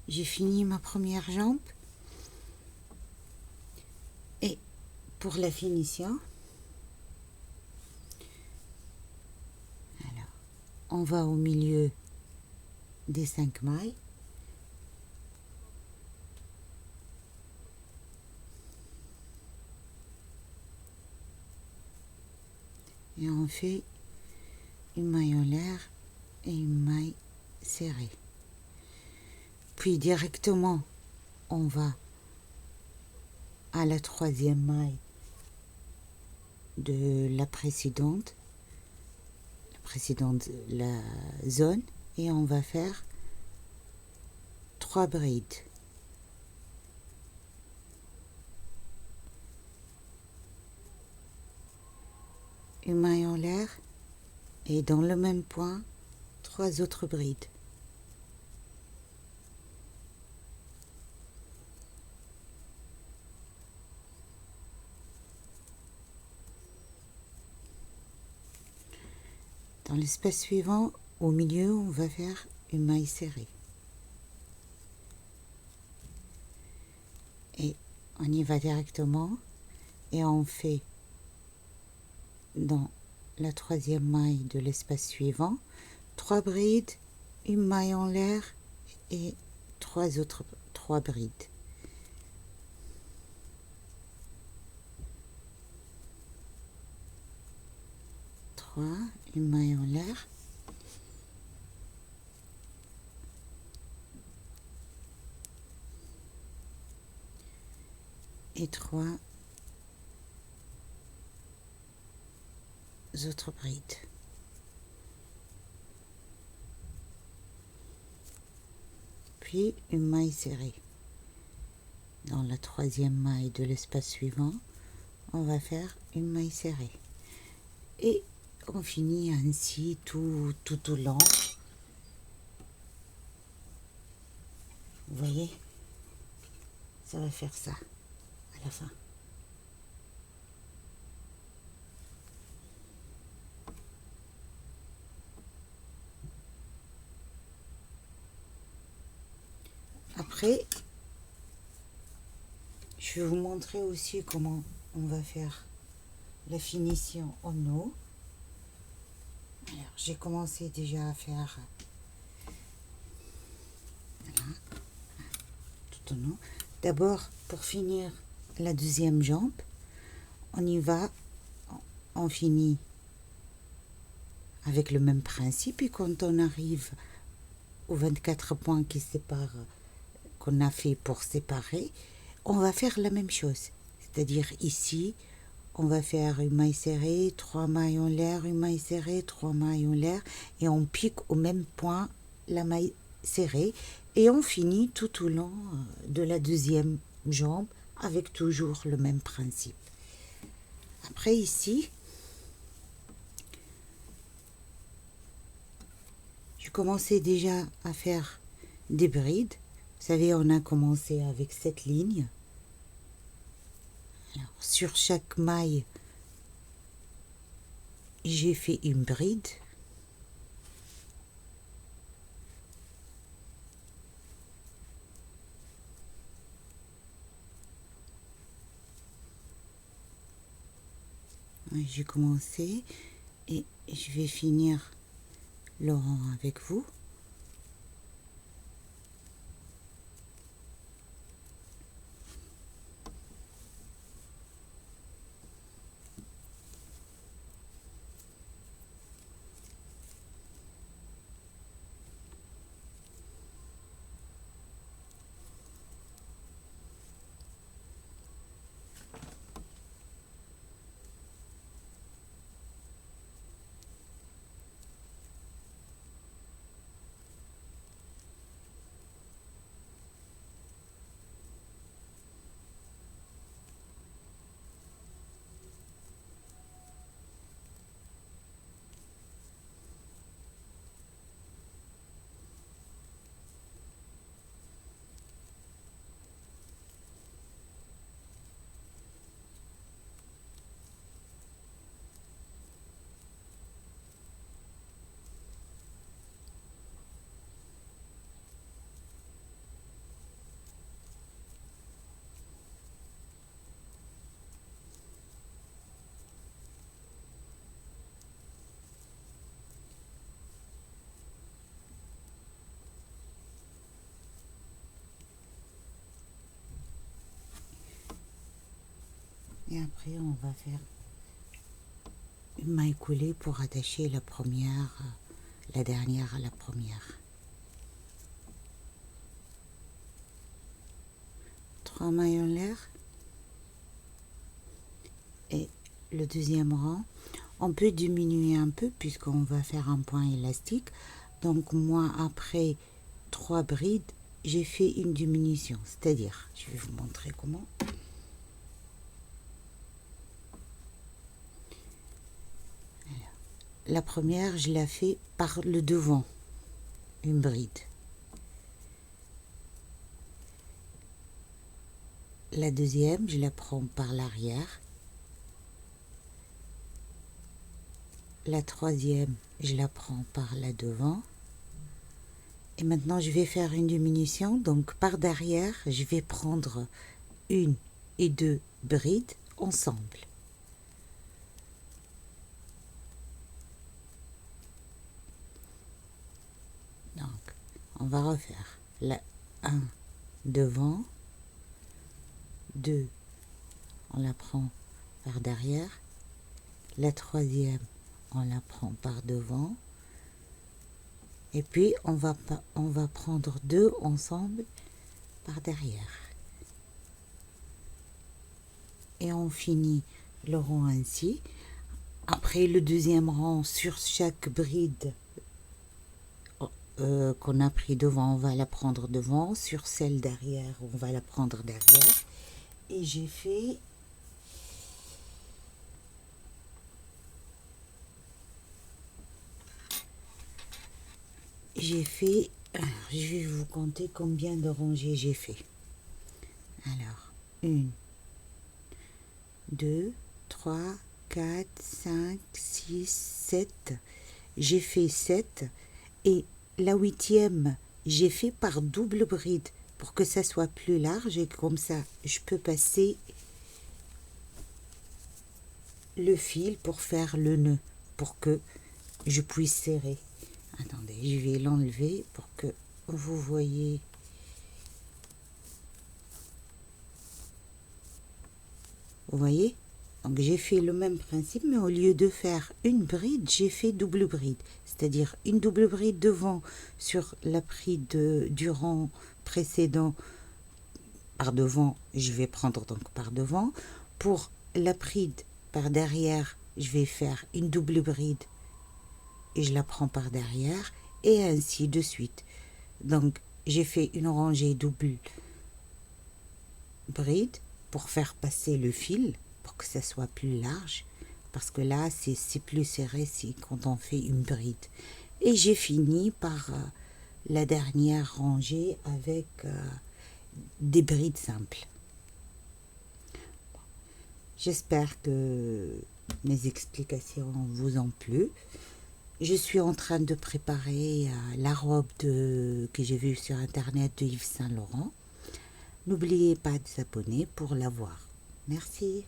j'ai fini ma première jambe. Et pour la finition, alors, on va au milieu des 5 mailles. Et on fait une maille en l'air et une maille serrée. Puis directement, on va à la troisième maille de la précédente la zone, et on va faire 3 brides. Une maille en l'air et dans le même point 3 autres brides. Dans l'espace suivant, au milieu, on va faire une maille serrée. Et on y va directement et on fait dans la troisième maille de l'espace suivant 3 brides, une maille en l'air et 3 brides. Une maille en l'air et 3 autres brides. Puis une maille serrée. Dans la troisième maille de l'espace suivant, on va faire une maille serrée. Et on finit ainsi tout au long. Vous voyez, ça va faire ça à la fin. Après, je vais vous montrer aussi comment on va faire la finition en haut. Alors, j'ai commencé déjà à faire voilà, tout en haut. D'abord, pour finir la deuxième jambe, on y va, on finit avec le même principe, et quand on arrive aux 24 points qui séparent, qu'on a fait pour séparer, on va faire la même chose. C'est-à-dire ici, on va faire une maille serrée, 3 mailles en l'air, une maille serrée, 3 mailles en l'air, et on pique au même point la maille serrée, et on finit tout au long de la deuxième jambe avec toujours le même principe. Après ici, je commençais déjà à faire des brides. Vous savez, on a commencé avec cette ligne. Alors, sur chaque maille, j'ai fait une bride. J'ai commencé et je vais finir le rang avec vous. Et après, on va faire une maille coulée pour attacher la première, la dernière à la première. 3 mailles en l'air. Et le deuxième rang, on peut diminuer un peu puisqu'on va faire un point élastique. Donc moi, après 3 brides, j'ai fait une diminution. C'est-à-dire, je vais vous montrer comment. Voilà. La première, je la fais par le devant, une bride. La deuxième, je la prends par l'arrière. La troisième, je la prends par la devant. Et maintenant, je vais faire une diminution. Donc, par derrière, je vais prendre une et deux brides ensemble. Donc, on va refaire la 1 devant, 2, on la prend par derrière, la troisième, on la prend par devant, et puis on va prendre 2 ensemble par derrière. Et on finit le rang ainsi. Après le deuxième rang, sur chaque bride qu'on a pris devant, on va la prendre devant. Sur celle derrière, on va la prendre derrière. Et j'ai fait alors, je vais vous compter combien de rangées j'ai fait. Alors, 1, 2, 3, 4, 5, 6, 7. J'ai fait 7 et la 8e, j'ai fait par double bride pour que ça soit plus large et comme ça, je peux passer le fil pour faire le nœud, pour que je puisse serrer. Attendez, je vais l'enlever pour que vous voyez. Vous voyez? Donc j'ai fait le même principe, mais au lieu de faire une bride, j'ai fait double bride. C'est-à-dire une double bride devant sur la bride du rang précédent par devant, je vais prendre donc par devant. Pour la bride par derrière, je vais faire une double bride et je la prends par derrière et ainsi de suite. Donc j'ai fait une rangée double bride pour faire passer le fil pour que ça soit plus large parce que là c'est plus serré quand on fait une bride. Et j'ai fini par la dernière rangée avec des brides simples. J'espère que mes explications vous ont plu. Je suis en train de préparer la robe que j'ai vue sur internet de Yves Saint Laurent. N'oubliez pas de vous abonner pour la voir. Merci.